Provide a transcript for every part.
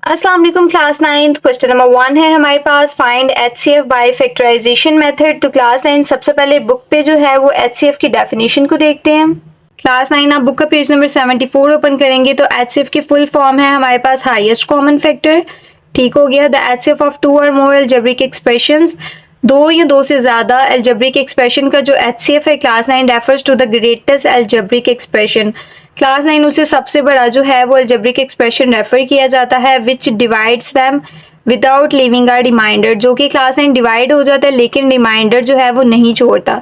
अस्सलाम वालेकुम class 9th question number 1 है हमारे पास find HCF by factorization method. तो क्लास 9 सबसे पहले बुक पे जो है वो HCF की डेफिनेशन को देखते हैं। क्लास 9 आप बुक का पेज नंबर 74 ओपन करेंगे तो HCF की फुल फॉर्म है हमारे पास हाईएस्ट कॉमन फैक्टर। ठीक हो गया। द HCF ऑफ टू और मोर अलजेब्रिक एक्सप्रेशंस, दो या दो से ज्यादा अलजेब्रिक एक्सप्रेशन का जो HCF है class 9 refers to the greatest algebraic expression. Class 9 उसे सबसे बड़ा जो है वो अलजेब्रिक एक्सप्रेशन रेफर किया जाता है which divides them without leaving a remainder, जो कि क्लास 9 डिवाइड हो जाता है लेकिन रिमाइंडर जो है वो नहीं छोड़ता।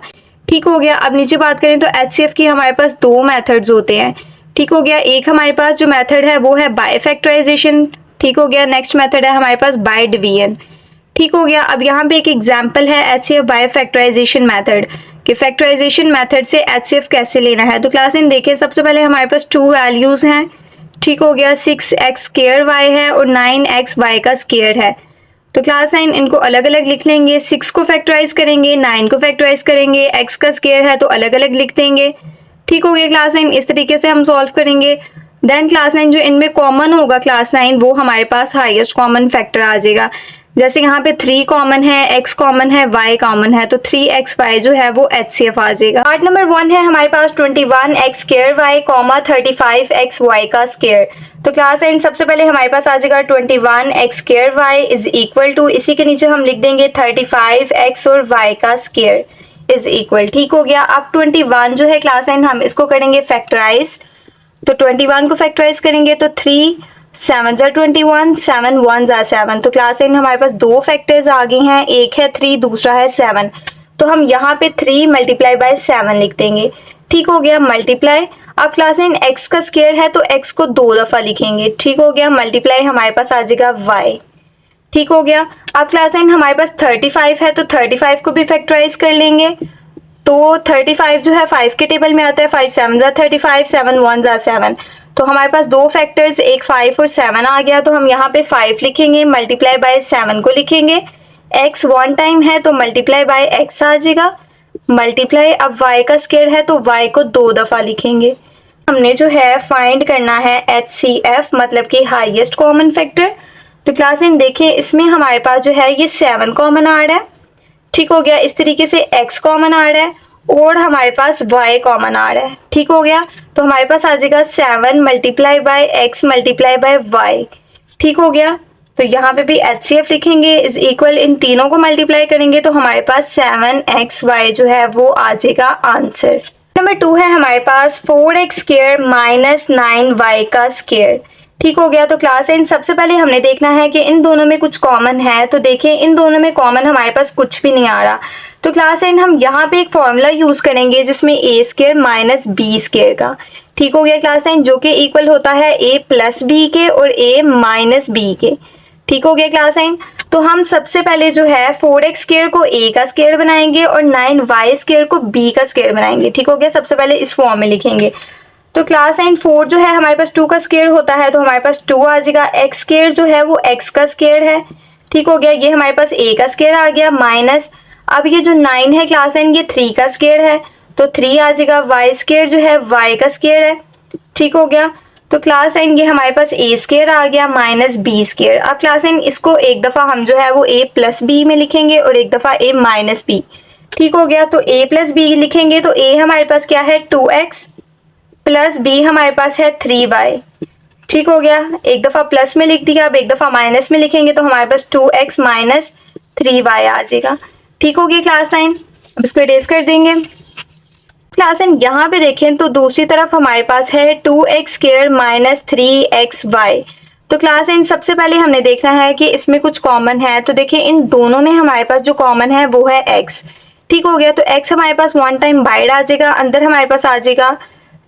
ठीक हो गया। अब नीचे बात करें तो HCF की हमारे पास दो मेथड्स होते हैं। ठीक हो गया। एक हमारे पास जो मेथड है वो है बाय फैक्टराइजेशन। ठीक हो गया। नेक्स्ट मेथड है हमारे पास बाय डिवीजन। ठीक हो गया। अब यहाँ पे एक एग्जाम्पल है HCF बाय फैक्टराइजेशन मेथड कि फैक्टराइजेशन मेथड से HCF कैसे लेना है। तो क्लास इन देखिए, सबसे पहले हमारे पास टू वैल्यूज हैं। ठीक हो गया। 6x स्क्वायर y है और 9x y का स्क्वायर है। तो क्लास 9 इनको अलग अलग लिख लेंगे। 6 को फैक्टराइज करेंगे, 9 को फैक्टराइज करेंगे, x का स्क्वायर है तो अलग अलग लिख देंगे। ठीक हो गया। क्लास 9 इस तरीके से हम सॉल्व करेंगे। देन क्लास 9 जो इनमें कॉमन होगा क्लास 9 वो हमारे पास हाईएस्ट कॉमन फैक्टर आ जाएगा। जैसे यहाँ पे 3 कॉमन है, x कॉमन है, y कॉमन है, तो 3xy जो है वो HCF आ जाएगा। पार्ट नंबर 1 है हमारे पास 21x स्क्वायर y, 35xy का स्क्वायर। तो क्लास 9 सबसे पहले हमारे पास आ जाएगा 21x square y is equal to, इसी के नीचे हम लिख देंगे 35x और y का स्क्वायर इज इक्वल। ठीक हो गया। अब 21 जो है क्लास 9 हम इसको करेंगे फैक्टराइज। तो 21 को फैक्टराइज करेंगे तो 3 7 जा 21, 7 1 जा 7। तो क्लास 9 हमारे पास दो फैक्टर्स आ गए हैं, एक है 3 दूसरा है 7। तो हम यहाँ पे 3 मल्टीप्लाई बाय 7 लिख देंगे। ठीक हो गया। मल्टीप्लाई, अब क्लास 9 x का स्क्वायर है तो x को दो दफा लिखेंगे। ठीक हो गया। मल्टीप्लाई हमारे पास आ जाएगा y। ठीक हो गया। अब क्लास 9 हमारे पास 35 है तो 35 को भी फैक्टराइज कर लेंगे। तो 35 जो है 5 के टेबल में आता है, 5 7 जा 35, 7 1 जा 7। तो हमारे पास दो फैक्टर्स, एक 5 और 7 आ गया। तो हम यहाँ पे 5 लिखेंगे, मल्टीप्लाई बाय 7 को लिखेंगे। x वन टाइम है तो मल्टीप्लाई बाय x आ जाएगा। मल्टीप्लाई, अब y का स्क्वायर है तो y को दो दफा लिखेंगे। हमने जो है फाइंड करना है HCF मतलब कि हाईएस्ट कॉमन फैक्टर। तो क्लास इन देखिए, इसमें हमारे पास जो है ये 7 कॉमन आ रहा है। ठीक हो गया। इस तरीके से x कॉमन आ रहा है और हमारे पास y कॉमन आ रहा है। ठीक हो गया। तो हमारे पास आ जाएगा 7 multiply by x multiply by y। ठीक हो गया। तो यहाँ पे भी HCF लिखेंगे इज इक्वल, इन तीनों को मल्टीप्लाई करेंगे तो हमारे पास 7xy जो है वो आ जाएगा आंसर। नंबर 2 है हमारे पास 4x स्क्वायर माइनस 9y का स्क्वायर। ठीक हो गया। तो क्लास 9 सबसे पहले हमने देखना है कि इन दोनों में कुछ कॉमन है। तो देखिए इन दोनों में कॉमन हमारे पास कुछ भी नहीं आ रहा। तो क्लास 9 हम यहाँ पे एक फॉर्मूला यूज करेंगे जिसमें a square minus b square का। ठीक हो गया क्लास 9, जो कि इक्वल होता है a प्लस बी के और a माइनस बी के। ठीक हो गया क्लास 9। तो हम सबसे पहले जो है 4x स्क्वायर को a का स्क्वायर बनाएंगे और 9y स्क्वायर को b का स्क्वायर बनाएंगे। ठीक हो गया। सबसे पहले इस फॉर्म में लिखेंगे। तो क्लास 9 4 जो है हमारे पास 2 का स्क्वायर होता है तो हमारे पास 2 आ जाएगा। x स्क्वायर जो है वो x का स्क्वायर है। ठीक हो गया। ये हमारे पास a का स्क्वायर आ गया माइनस, अब ये जो 9 है क्लास 9 ये 3 का स्क्वायर है तो 3 आ जाएगा। y स्क्वायर जो है y का स्क्वायर है। ठीक हो गया। तो क्लास 9 ये हमारे पास a स्क्वायर आ गया माइनस b स्क्वायर। अब क्लास 9 इसको एक दफा हम जो है वो a प्लस बी में लिखेंगे और एक दफा a माइनस बी। ठीक हो गया। तो a प्लस बी लिखेंगे तो a हमारे पास क्या है 2x प्लस b हमारे पास है 3y। ठीक हो गया। एक दफा प्लस में लिख दिया, अब एक दफा माइनस में लिखेंगे तो हमारे पास 2x माइनस 3y आ जाएगा। ठीक हो गया क्लास 9। अब इसको इरेज कर देंगे। क्लास 9 यहाँ पे देखें तो दूसरी तरफ हमारे पास है 2x स्क्वायर माइनस 3xy। तो क्लास 9 सबसे पहले हमने देखना है कि इसमें कुछ कॉमन है। तो देखिए इन दोनों में हमारे पास जो कॉमन है वो है x। ठीक हो गया। तो x हमारे पास वन टाइम बाइड आ जाएगा, अंदर हमारे पास आ जाएगा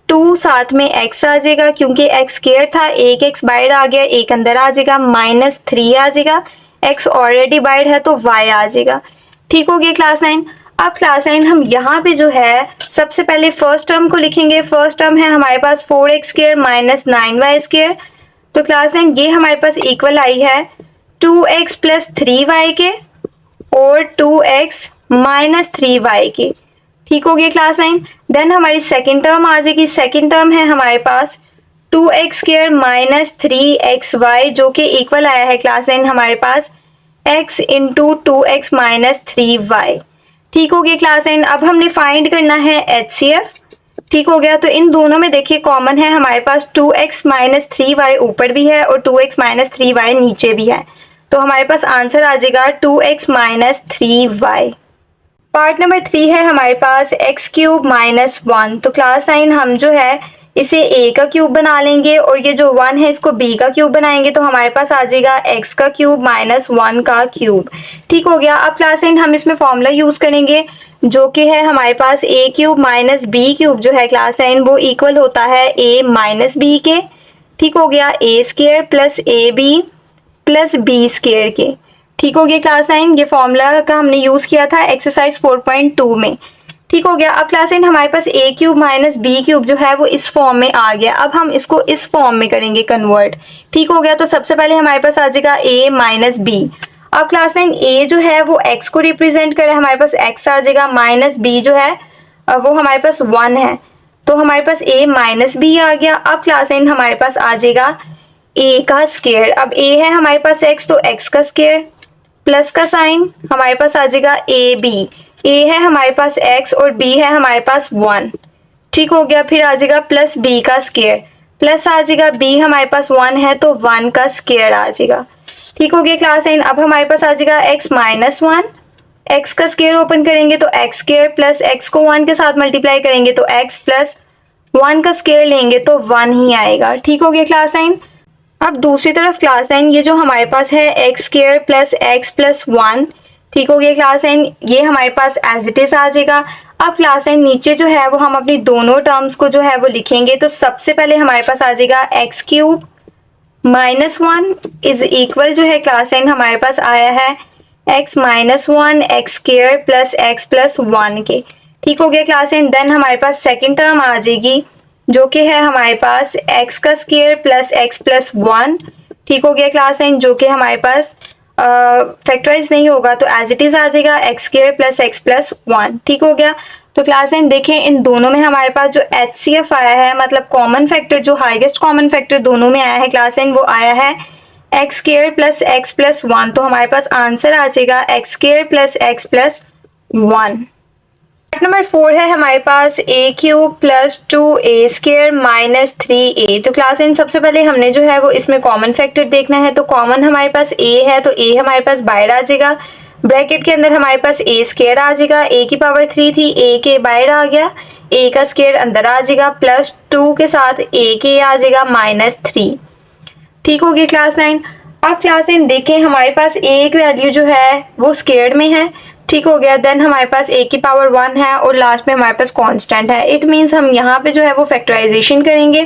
2, साथ में x आ जाएगा क्योंकि x स्क्वायर था, एक x बाइड आ गया, एक अंदर आ जाएगा, माइनस 3 आ जाएगा। x ऑलरेडी बाइड है तो y आ जाएगा। ठीक हो गया क्लास 9। अब क्लास 9 हम यहाँ पे जो है सबसे पहले फर्स्ट टर्म को लिखेंगे। फर्स्ट टर्म है हमारे पास 4x square minus 9y square. तो क्लास 9 ये हमारे पास इक्वल आई है 2x प्लस 3y के और 2x माइनस 3y के। ठीक हो गया क्लास 9। देन हमारी सेकेंड टर्म आ जाएगी। सेकेंड टर्म है हमारे पास 2x स्क्वायर माइनस 3xy जो कि इक्वल आया है क्लास 9 हमारे पास x into 2x minus 3y। ठीक हो गया क्लास 9। अब हमने फाइंड करना है HCF। ठीक हो गया, तो इन दोनों में देखिए कॉमन है हमारे पास 2x माइनस 3y ऊपर भी है और 2x माइनस 3y नीचे भी है, तो हमारे पास आंसर आ जाएगा 2x minus 3y। Part number 3 है हमारे पास x क्यूब माइनस 1। तो क्लास 9 हम जो है इसे a का क्यूब बना लेंगे और ये जो 1 है इसको b का क्यूब बनाएंगे, तो हमारे पास आ जाएगा x का क्यूब माइनस 1 का क्यूब। ठीक हो गया। अब क्लास 9 हम इसमें फॉर्मूला यूज करेंगे जो कि है हमारे पास a cube minus b cube जो है क्लास 9 वो इक्वल होता है a माइनस b के। ठीक हो गया, a square plus ab plus b square के। ठीक हो गया क्लास 9, ये फॉर्मूला का हमने यूज किया था एक्सरसाइज 4.2 में। ठीक हो गया। अब क्लास 9 हमारे पास a cube minus b cube जो है वो इस फॉर्म में आ गया। अब हम इसको इस फॉर्म में करेंगे कन्वर्ट। ठीक हो गया, तो सबसे पहले हमारे पास आ जाएगा a माइनस b। अब क्लास 9 a जो है वो x को रिप्रेजेंट करे, हमारे पास x आ जाएगा, माइनस b जो है वो हमारे पास 1 है, तो हमारे पास a माइनस b आ गया। अब क्लास 9 हमारे पास आ जाएगा a का स्क्वायर। अब a है हमारे पास x, तो x का स्क्वायर प्लस का साइन हमारे पास आ जाएगा ए बी। ए है हमारे पास x और b है हमारे पास 1। ठीक हो गया, फिर आ जाएगा प्लस b का स्क्वायर, प्लस आ जाएगा b हमारे पास 1 है तो 1 का स्क्वायर आ जाएगा। ठीक हो गया क्लास 9। अब हमारे पास आ जाएगा x माइनस 1, x का स्क्वायर ओपन करेंगे तो x स्क्वायर प्लस x को 1 के साथ मल्टीप्लाई करेंगे तो x प्लस 1 का स्क्वायर लेंगे तो 1 ही आएगा। ठीक हो गया क्लास 9। अब दूसरी तरफ क्लास 9 ये जो हमारे पास है x square plus x plus 1। ठीक हो गया क्लास 9, ये हमारे पास एज इट इज आ जाएगा। अब क्लास 9 नीचे जो है वो हम अपनी दोनों टर्म्स को जो है वो लिखेंगे, तो सबसे पहले हमारे पास आ जाएगा x cube minus 1 is equal जो है क्लास 9 हमारे पास आया है x minus 1 x square plus x plus 1 के। ठीक हो गया क्लास 9। देन हमारे पास सेकेंड टर्म आ जाएगी जो कि है हमारे पास x का स्क्वायर प्लस x प्लस 1। ठीक हो गया क्लास 9, जो कि हमारे पास फैक्टराइज नहीं होगा तो एज इट इज आ जाएगा x square plus x plus 1। ठीक हो गया, तो क्लास 9 देखें इन दोनों में हमारे पास जो HCF आया है, मतलब कॉमन फैक्टर जो हाईएस्ट कॉमन फैक्टर दोनों में आया है क्लास 9 वो आया है x square plus x plus 1। तो हमारे पास आंसर आ जाएगा x square plus x plus 1। Number 4 है हमारे पास a cube plus 2a square minus 3a। तो क्लास 9 सबसे पहले हमने जो है वो इसमें कॉमन फैक्टर देखना है, तो कॉमन हमारे पास a है तो a हमारे पास बाहर आ जाएगा, ब्रैकेट के अंदर हमारे पास a स्क्वायर आ जाएगा, a की पावर 3 थी a के बाहर आ गया, a का स्क्वायर अंदर आ जाएगा, प्लस 2 के साथ a के आ जाएगा माइनस 3। ठीक होगी क्लास 9। अब क्लास 9 देखें हमारे पास a की वैल्यू जो है वो स्क्वायर में है। ठीक हो गया, देन हमारे पास a की पावर 1 है और लास्ट में हमारे पास कांस्टेंट है। इट मींस हम यहाँ पे जो है वो फैक्टराइजेशन करेंगे।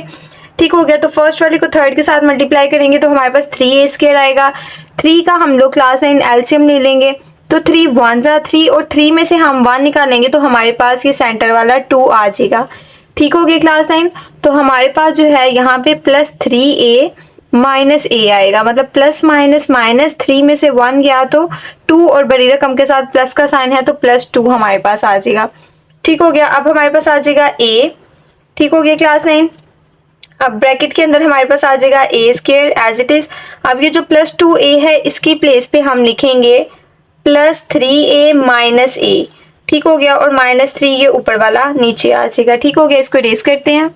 ठीक हो गया, तो फर्स्ट वाले को थर्ड के साथ मल्टीप्लाई करेंगे तो हमारे पास 3a स्क्वायर आएगा। 3 का हम लोग क्लास 9 एलसीएम ले लेंगे, तो 3 1 जा 3 और 3 में से हम 1 निकालेंगे तो हमारे पास ये सेंटर वाला 2 आ जाएगा। ठीक हो गया क्लास 9, तो हमारे पास जो है यहाँ पे प्लस 3a माइनस a आएगा, मतलब प्लस माइनस माइनस 3 में से 1 गया तो 2 और बड़ी रकम के साथ प्लस का साइन है तो प्लस 2 हमारे पास आ जाएगा। ठीक हो गया, अब हमारे पास आ जाएगा a। ठीक हो गया क्लास 9। अब ब्रैकेट के अंदर हमारे पास आ जाएगा a square as it is. अब ये जो प्लस 2a है इसकी प्लेस पे हम लिखेंगे प्लस 3a माइनस a। ठीक हो गया, और माइनस 3 ये ऊपर वाला नीचे आ जाएगा। ठीक हो गया, इसको इरेज करते हैं।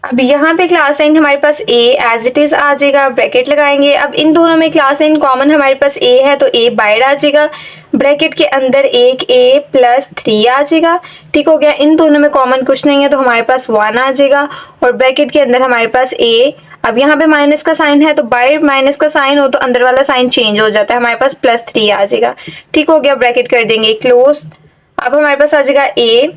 अब यहाँ पे क्लास 9 हमारे पास a एज इट इज आ जाएगा, ब्रैकेट लगाएंगे। अब इन दोनों में क्लास 9 कॉमन हमारे पास a है तो a बाहर आ जाएगा, ब्रैकेट के अंदर एक a प्लस 3 आ जाएगा। ठीक हो गया, इन दोनों में कॉमन कुछ नहीं है तो हमारे पास 1 आ जाएगा और ब्रैकेट के अंदर हमारे पास a। अब यहाँ पे माइनस का साइन है तो बाहर माइनस का साइन हो तो अंदर वाला साइन चेंज हो जाता है, हमारे पास प्लस 3 आ जाएगा। ठीक हो गया, ब्रैकेट कर देंगे क्लोज। अब हमारे पास आ जाएगा a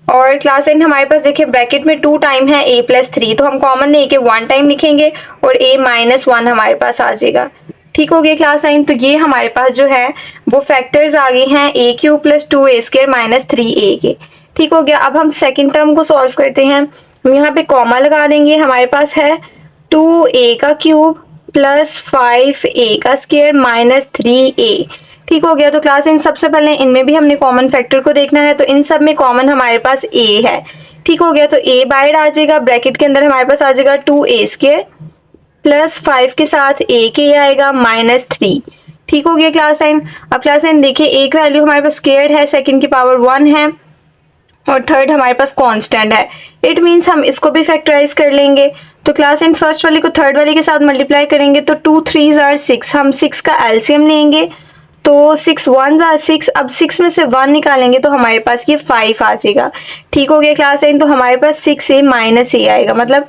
और क्लास 9 हमारे पास देखिए ब्रैकेट में 2 टाइम है a प्लस 3, तो हम कॉमन ले के 1 टाइम लिखेंगे और a माइनस 1 हमारे पास आ जाएगा। ठीक हो गया क्लास 9, तो ये हमारे पास जो है वो फैक्टर्स आ गए हैं a cube plus 2a square minus 3a के। ठीक हो गया, अब हम सेकेंड टर्म को सॉल्व करते हैं। हम यहाँ पे कॉमा लगा देंगे, हमारे पास है 2a का क्यूब प्लस 5a का स्क्वायर माइनस 3a। ठीक हो गया, तो क्लास 9 सबसे पहले इनमें भी हमने कॉमन फैक्टर को देखना है, तो इन सब में कॉमन हमारे पास a है। ठीक हो गया, तो a बाहर आ जाएगा, ब्रैकेट के अंदर हमारे पास आ जाएगा 2a² प्लस 5 के साथ a के आएगा -3। ठीक हो गया क्लास 9। अब क्लास 9 देखिए, एक वैल्यू हमारे पास स्क्वायर्ड है, सेकंड की पावर 1 है और थर्ड हमारे पास कांस्टेंट है। इट मीन्स हम इसको भी फैक्टराइज कर लेंगे। तो क्लास 9 फर्स्ट वाली को थर्ड वाली के साथ मल्टीप्लाई करेंगे तो 2 3s are 6, हम 6 का एलसीएम लेंगे तो 6 1s are 6। अब 6 में से 1 निकालेंगे तो हमारे पास ये 5 आ जाएगा। ठीक हो गया क्लास 9, तो हमारे पास 6a -a आएगा, मतलब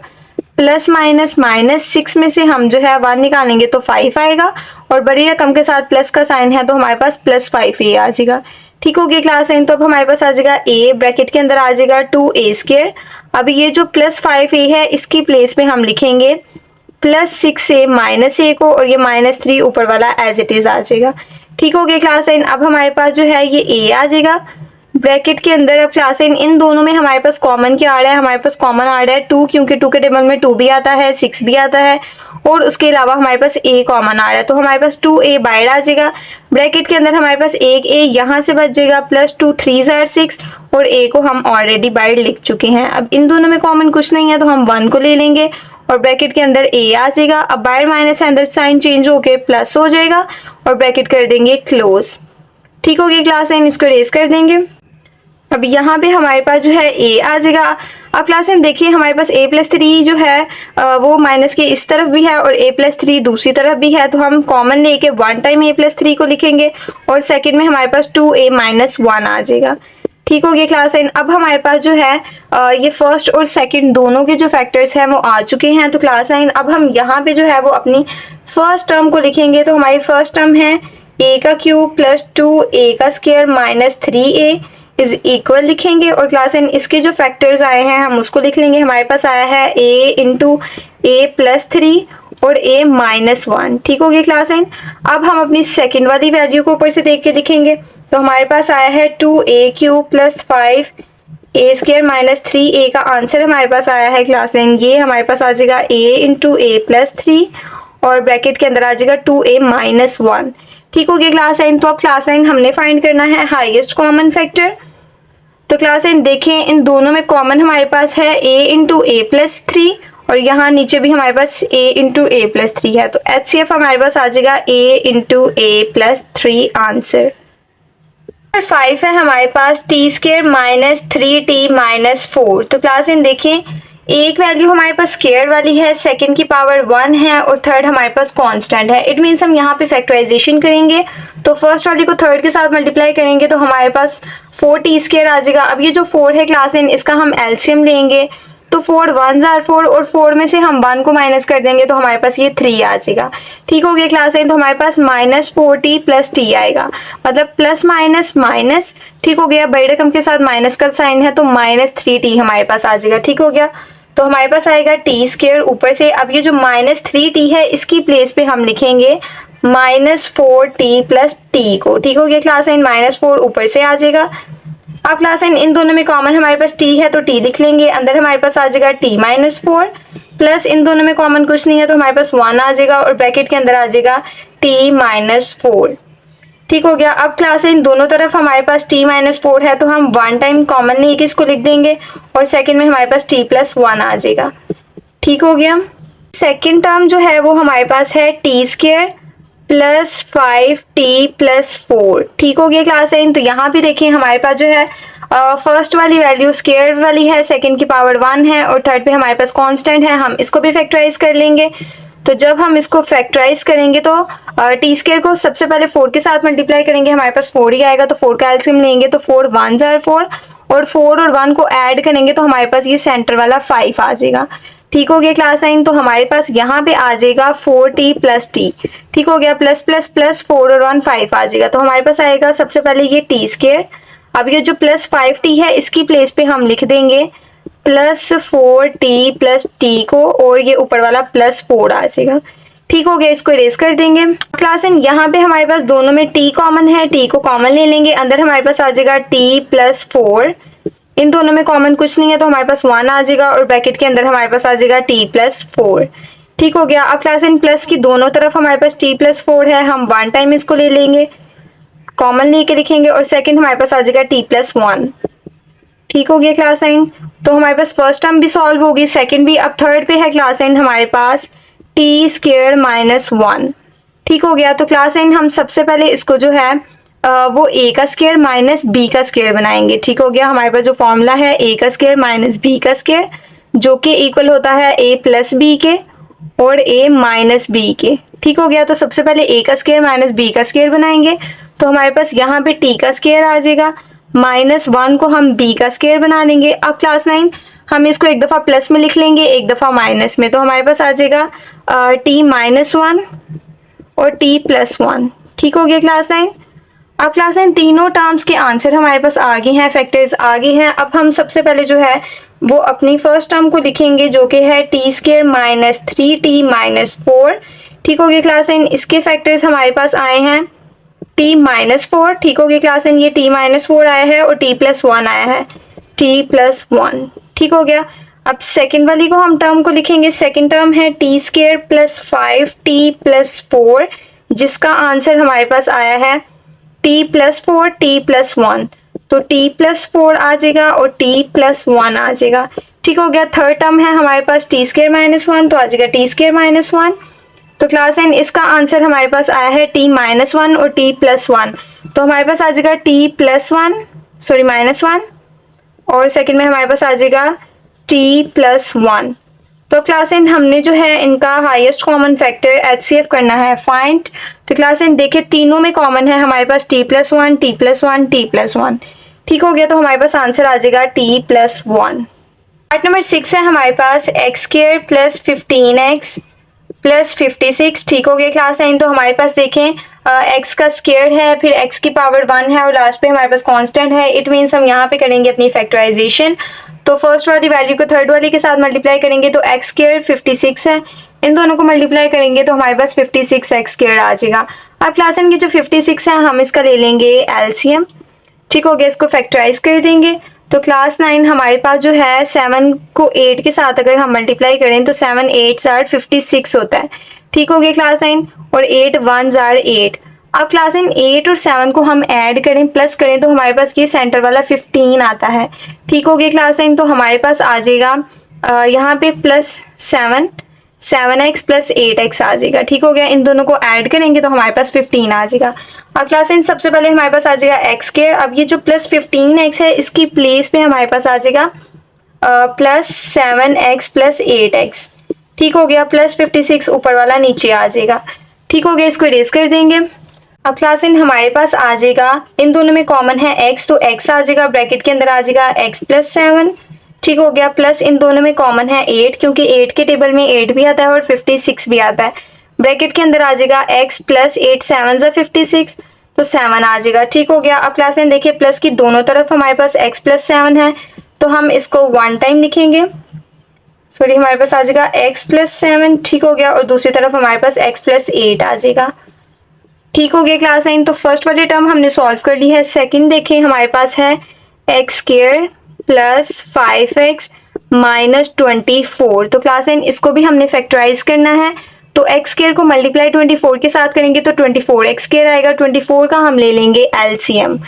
प्लस माइनस माइनस 6 में से हम जो है 1 निकालेंगे तो 5 आएगा और बड़ी रकम के साथ प्लस का साइन है तो हमारे पास +5a आ जाएगा। ठीक हो गया क्लास 9, तो अब हमारे पास आ जाएगा a, ब्रैकेट के अंदर आ जाएगा 2a²। अब ये जो +5a है इसकी प्लेस पे हम लिखेंगे +6a -a को और ये -3 ऊपर वाला एज इट इज आ जाएगा। ठीक हो गया क्लास 9, अब हमारे पास जो है ये a आ जाएगा ब्रैकेट के अंदर। अब क्लास 9 इन दोनों में हमारे पास कॉमन क्या आ रहा है, हमारे पास कॉमन आ रहा है 2, क्योंकि 2 के टेबल में 2 भी आता है, 6 भी आता है और उसके अलावा हमारे पास a कॉमन आ रहा है तो हमारे पास 2a बाहर आ जाएगा। ब्रैकेट के अंदर हमारे पास एक a यहाँ से बच जाएगा, +2 3s are 6 और a को हम ऑलरेडी बाहर लिख चुके हैं। अब इन दोनों में कॉमन कुछ नहीं है तो हम 1 को ले लेंगे और ब्रैकेट के अंदर a आ जाएगा। अब बाहर माइनस है, अंदर साइन चेंज होके प्लस हो जाएगा और ब्रैकेट कर देंगे क्लोज। ठीक हो गया क्लास 9, इसको रेज कर देंगे। अब यहाँ पे हमारे पास जो है a आ जाएगा। अब क्लास 9 देखिए, हमारे पास a+3 जो है वो माइनस के इस तरफ भी है और a+3 दूसरी तरफ भी है तो हम कॉमन लेके 1 टाइम a+3 को लिखेंगे और सेकंड में हमारे पास 2a -1 आ जाएगा। ठीक हो गया क्लास 9। अब हमारे पास जो है ये फर्स्ट और सेकंड दोनों के जो फैक्टर्स हैं वो आ चुके हैं। तो क्लास 9 अब हम यहाँ पे जो है वो अपनी फर्स्ट टर्म को लिखेंगे। तो हमारी फर्स्ट टर्म है a³ + 2a² -3a is equal लिखेंगे और क्लास 9 इसके जो फैक्टर्स आए हैं हम उसको लिख लेंगे। हमारे पास आया है a × a+3 और a -1। ठीक हो गया क्लास 9। अब हम अपनी सेकंड वाली वैल्यू को ऊपर से देख के लिखेंगे। तो हमारे पास आया है 2a³ + 5a² -3a का आंसर हमारे पास आया है क्लास 9। ये हमारे पास आ जाएगा a × a+3 और ब्रैकेट के अंदर आ जाएगा 2a -1। ठीक हो गया क्लास 9। तो अब क्लास 9 हमने फाइंड करना है हाईएस्ट कॉमन फैक्टर। तो क्लास 9 देखें, इन दोनों में कॉमन हमारे पास है a × a+3 और यहाँ नीचे भी हमारे पास a × a+3 है तो HCF हमारे पास आ जाएगा a × a+3 आंसर। 5 है हमारे पास t² -3t -4। तो क्लास 9 देखें, एक वैल्यू हमारे पास स्क्वायर वाली है, सेकंड की पावर 1 है और थर्ड हमारे पास कांस्टेंट है। इट मीन्स हम यहाँ पे फैक्टराइजेशन करेंगे तो फर्स्ट वाली को थर्ड के साथ मल्टीप्लाई करेंगे तो हमारे पास 4t² आ जाएगा। अब ये जो 4 है क्लास 9 इसका हम एलसीएम लेंगे तो 4 1s are 4 और 4 में से हम 1 को माइनस कर देंगे तो हमारे पास ये 3 आ जाएगा। ठीक हो गया क्लास 9। तो हमारे पास -4t + t आएगा, मतलब प्लस माइनस माइनस। ठीक हो गया, बड़ी रकम के साथ माइनस का साइन है तो -3t हमारे पास आ जाएगा। ठीक हो गया, तो हमारे पास आएगा t² ऊपर से। अब ये जो -3t है इसकी प्लेस पे हम लिखेंगे -4t + t को। ठीक हो गया क्लास 9, -4 ऊपर से आ जाएगा। अब क्लास 9 इन दोनों में कॉमन हमारे पास t है तो t लिख लेंगे, अंदर हमारे पास आ जाएगा t -4 प्लस इन दोनों में कॉमन कुछ नहीं है तो हमारे पास 1 आ जाएगा और ब्रैकेट के अंदर आ जाएगा t -4। ठीक हो गया। अब क्लास 9 दोनों तरफ हमारे पास t -4 है तो हम 1 टाइम कॉमन लेके इसको लिख देंगे और सेकंड में हमारे पास t +1 आ जाएगा। ठीक हो गया। सेकंड टर्म जो है वो हमारे पास है t² + 5t + 4। ठीक हो गया क्लास 9। तो यहाँ भी देखिए हमारे पास जो है फर्स्ट वाली वैल्यू स्क्वायर वाली है, सेकंड की पावर 1 है और थर्ड पे हमारे पास कांस्टेंट है। हम इसको भी फैक्टराइज कर लेंगे। तो जब हम इसको फैक्टराइज करेंगे तो t² को सबसे पहले 4 के साथ मल्टीप्लाई करेंगे, हमारे पास 4 ही आएगा तो 4 का एलसीएम लेंगे तो 4 1s are 4 और 4 और 1 को ऐड करेंगे तो हमारे पास ये सेंटर वाला 5 आ जाएगा। ठीक हो गया क्लास 9। तो हमारे पास यहाँ पे आ जाएगा 4t + t। ठीक हो गया, प्लस प्लस प्लस 4 और 1 5 आ जाएगा। तो हमारे पास आएगा सबसे पहले ये t²। अब ये जो +5t है इसकी प्लेस पे हम लिख देंगे +4t + t को और ये ऊपर वाला +4 आ जाएगा। ठीक हो गया, इसको इरेज कर देंगे। क्लास 9 यहाँ पे हमारे पास दोनों में t कॉमन है, t को कॉमन ले लेंगे, अंदर हमारे पास आ जाएगा t +4। इन दोनों में कॉमन कुछ नहीं है तो हमारे पास 1 आ जाएगा और ब्रैकेट के अंदर हमारे पास आ जाएगा t +4। ठीक हो गया। अब क्लास 9 प्लस की दोनों तरफ हमारे पास t +4 है, हम 1 टाइम इसको ले लेंगे, कॉमन लेके लिखेंगे और सेकंड हमारे पास आ जाएगा t +1। ठीक हो गया क्लास 9। तो हमारे पास फर्स्ट टर्म भी सॉल्व होगी, सेकंड भी। अब थर्ड पे है क्लास 9 हमारे पास टी स्क्वायर माइनस 1। ठीक हो गया। तो क्लास 9 हम सबसे पहले इसको जो है वो ए का स्क्वायर माइनस बी का स्क्वायर बनाएंगे। ठीक हो गया। हमारे पास जो फॉर्मूला है ए का स्क्वायर माइनस बी का स्क्वायर, जो कि इक्वल होता है ए प्लस बी के और ए माइनस बी के। ठीक हो गया। तो सबसे पहले ए का स्क्वायर माइनस बी का स्क्वायर बनाएंगे, तो हमारे पास यहाँ पे टी का स्क्वायर आ जाएगा, माइनस 1 को हम बी का स्क्वायर बना लेंगे। अब क्लास 9 हम इसको एक दफ़ा प्लस में लिख लेंगे, एक दफ़ा माइनस में, तो हमारे पास आ जाएगा टी माइनस 1 और टी प्लस 1। ठीक हो गया क्लास 9। अब क्लास 9 तीनों टर्म्स के आंसर हमारे पास आ गए हैं, फैक्टर्स आ गए हैं। अब हम सबसे पहले जो है वो अपनी फर्स्ट टर्म को लिखेंगे, जो कि है T square minus 3t minus 4। ठीक हो गया क्लास 9। इसके फैक्टर्स हमारे पास आए हैं t माइनस 4। ठीक हो गया क्लास 9। ये t माइनस 4 आया है और t प्लस 1 आया है, t प्लस 1। ठीक हो गया। अब सेकेंड वाली को हम टर्म को लिखेंगे, सेकेंड टर्म है T square plus 5t plus 4, जिसका आंसर हमारे पास आया है t प्लस 4 t प्लस 1। तो t प्लस 4 आ जाएगा और t प्लस 1 आ जाएगा। ठीक हो गया। थर्ड टर्म है हमारे पास टी स्क्वायर माइनस 1, तो आ जाएगा टी स्क्वायर माइनस 1। तो क्लास 9 इसका आंसर हमारे पास आया है t माइनस 1 और t प्लस 1। तो हमारे पास आ जाएगा t प्लस 1 सॉरी माइनस 1, और सेकंड में हमारे पास आ जाएगा t प्लस 1। तो क्लास 9 हमने जो है इनका हाईएस्ट कॉमन फैक्टर HCF करना है फाइंड। तो क्लास 9 देखिए तीनों में कॉमन है हमारे पास t plus 1 t plus 1 t plus 1। ठीक हो गया। तो हमारे पास आंसर आ जाएगा t प्लस 1। पार्ट नंबर 6 है हमारे पास x square plus 15x plus 56। ठीक हो गया क्लास 9। तो हमारे पास देखें x का स्क्वायर है, फिर x की पावर 1 है और लास्ट पे हमारे पास कांस्टेंट है। इट मीन्स हम यहाँ पे करेंगे अपनी फैक्टराइजेशन। तो फर्स्ट वाली वैल्यू को थर्ड वाली के साथ मल्टीप्लाई करेंगे तो x स्क्वायर 56 है, इन दोनों को मल्टीप्लाई करेंगे तो हमारे पास 56x स्क्वायर आ जाएगा। अब क्लास 9 की जो 56 है हम इसका ले लेंगे एलसीएम। ठीक हो गया। इसको फैक्टराइज कर देंगे। तो क्लास 9 हमारे पास जो है 7 को 8 के साथ अगर हम मल्टीप्लाई करें तो 7 8 आर 56 होता है। ठीक हो गया क्लास 9। और 8 1 आर 8। अब क्लास 9 8 और 7 को हम ऐड करें प्लस करें तो हमारे पास ये सेंटर वाला 15 आता है। ठीक हो गया क्लास 9। तो हमारे पास आ जाएगा यहाँ पे प्लस 7x प्लस 8x आ जाएगा। ठीक हो गया। इन दोनों को ऐड करेंगे तो हमारे पास 15 आ जाएगा। अब क्लास 9 सबसे पहले हमारे पास आ जाएगा एक्स स्क्वायर। अब ये जो प्लस 15x है इसकी प्लेस पे हमारे पास आ जाएगा प्लस 7x प्लस 8x। ठीक हो गया। प्लस 56 ऊपर वाला नीचे आ जाएगा। ठीक हो गया। इसको इरेज कर देंगे। अब क्लास 9 हमारे पास आ जाएगा, इन दोनों में कॉमन है x, तो x आ जाएगा, ब्रैकेट के अंदर आ जाएगा x प्लस 7। ठीक हो गया। प्लस इन दोनों में कॉमन है 8, क्योंकि 8 के टेबल में 8 भी आता है और 56 भी आता है। ब्रैकेट के अंदर आ जाएगा x प्लस 8 7 जा 56, तो 7 आ जाएगा। ठीक हो गया। अब क्लास 9 देखिए प्लस की दोनों तरफ हमारे पास x प्लस 7 है, तो हम इसको 1 टाइम लिखेंगे। सॉरी हमारे पास आ जाएगा x प्लस 7। ठीक हो गया। और दूसरी तरफ हमारे पास x प्लस 8 आ जाएगा। ठीक हो गया क्लास 9। तो फर्स्ट वाली टर्म हमने सॉल्व कर ली है। सेकंड देखें हमारे पास है x square plus 5x minus 24। तो क्लास 9 इसको भी हमने फैक्टराइज करना है। तो एक्स स्क्वायर को मल्टीप्लाई 24 के साथ करेंगे तो 24x स्क्वायर आएगा। 24 का हम ले लेंगे एलसीएम।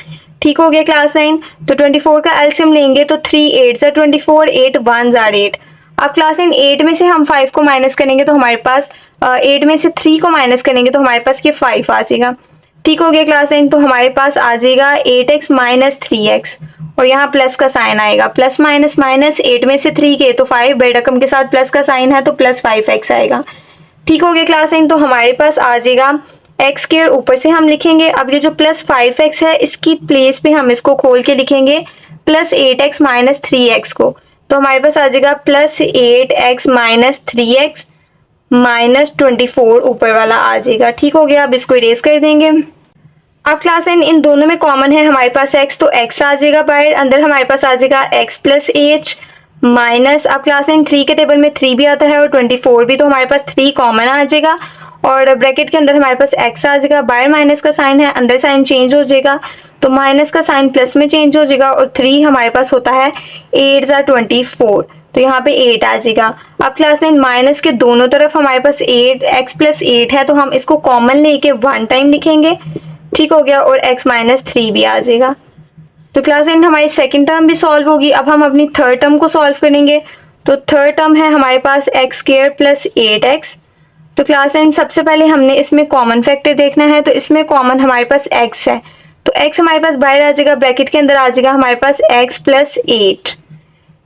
ठीक हो गया क्लास 9। तो 24 का एलसीएम लेंगे तो 3 8 जा 24, 8 1 जा 8। अब क्लास 9 8 में से हम 5 को माइनस करेंगे तो हमारे पास 8 में से 3 को माइनस करेंगे तो हमारे पास ये 5 आ जाएगा। ठीक हो गया क्लास 9। तो हमारे पास आ जाएगा 8x माइनस 3x और यहाँ प्लस का साइन आएगा। प्लस माइनस माइनस 8 में से 3 के तो 5 बड़े रकम के साथ प्लस का साइन है तो प्लस 5x आएगा। ठीक हो गया क्लास 9। तो हमारे पास आ जाएगा एक्स स्क्वायर ऊपर से हम लिखेंगे। अब ये जो प्लस 5x है इसकी प्लेस पे हम इसको खोल के लिखेंगे प्लस 8x माइनस 3x को, तो हमारे पास आ जाएगा plus 8x minus 3x minus 24 ऊपर वाला आ जाएगा। ठीक हो गया। अब इसको इरेज कर देंगे। अब क्लास 9 इन दोनों में कॉमन है हमारे पास x, तो x आ जाएगा बाहर, अंदर हमारे पास आ जाएगा x प्लस h माइनस, अब क्लास 9 3 के टेबल में 3 भी आता है और 24 भी, तो हमारे पास 3 कॉमन आ जाएगा और ब्रैकेट के अंदर हमारे पास x आ जाएगा। बाहर माइनस का साइन है, अंदर साइन चेंज हो जाएगा तो माइनस का साइन प्लस में चेंज हो जाएगा और 3 हमारे पास होता है 8 जा 24, तो यहाँ पे 8 आ जाएगा। अब क्लास 9 माइनस के दोनों तरफ हमारे पास 8x प्लस 8 है तो हम इसको कॉमन लेके 1 टाइम लिखेंगे। ठीक हो गया। और x माइनस 3 भी आ जाएगा। तो क्लास एंड हमारी सेकंड टर्म भी सॉल्व होगी। अब हम अपनी थर्ड टर्म को सॉल्व करेंगे। तो थर्ड टर्म है हमारे पास एक्स स्क्वायर प्लस 8x। तो क्लास एंड सबसे पहले हमने इसमें कॉमन फैक्टर देखना है। तो इसमें कॉमन हमारे पास x है, तो x हमारे पास बाहर आ जाएगा, ब्रैकेट के अंदर आ जाएगा हमारे पास x प्लस 8।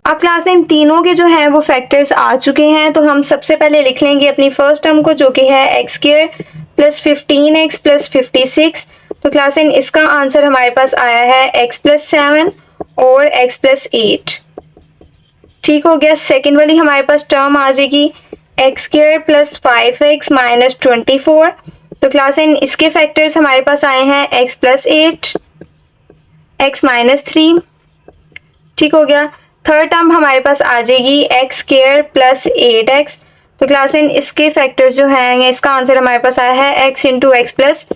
अब क्लास इन तीनों के जो हैं वो फैक्टर्स आ चुके हैं। तो हम सबसे पहले लिख लेंगे अपनी फर्स्ट टर्म को, जो कि है x square plus 15x plus 56। तो क्लास इन इसका आंसर हमारे पास आया है x प्लस 7 और x प्लस 8। ठीक हो गया। सेकेंड वाली हमारे पास टर्म आ जाएगी x square plus 5x minus 24। तो क्लास इन इसके फैक्टर्स हमारे पास आए हैं x प्लस 8, x माइनस 3। ठीक हो गया। थर्ड टर्म हमारे पास आ जाएगी एक्स स्क्वायर प्लस 8x। तो क्लास इन इसके फैक्टर्स जो हैं, इसका आंसर हमारे पास आया है x इंटू एक्स प्लस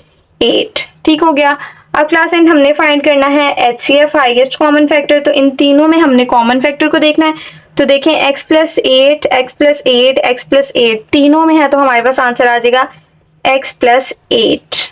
8। ठीक हो गया। अब क्लास इन हमने फाइंड करना है HCF हाईएस्ट कॉमन फैक्टर। तो इन तीनों में हमने कॉमन फैक्टर को देखना है। तो देखें x plus 8, x plus 8, x plus 8 तीनों में है, तो हमारे पास आंसर आ जाएगा x प्लस 8।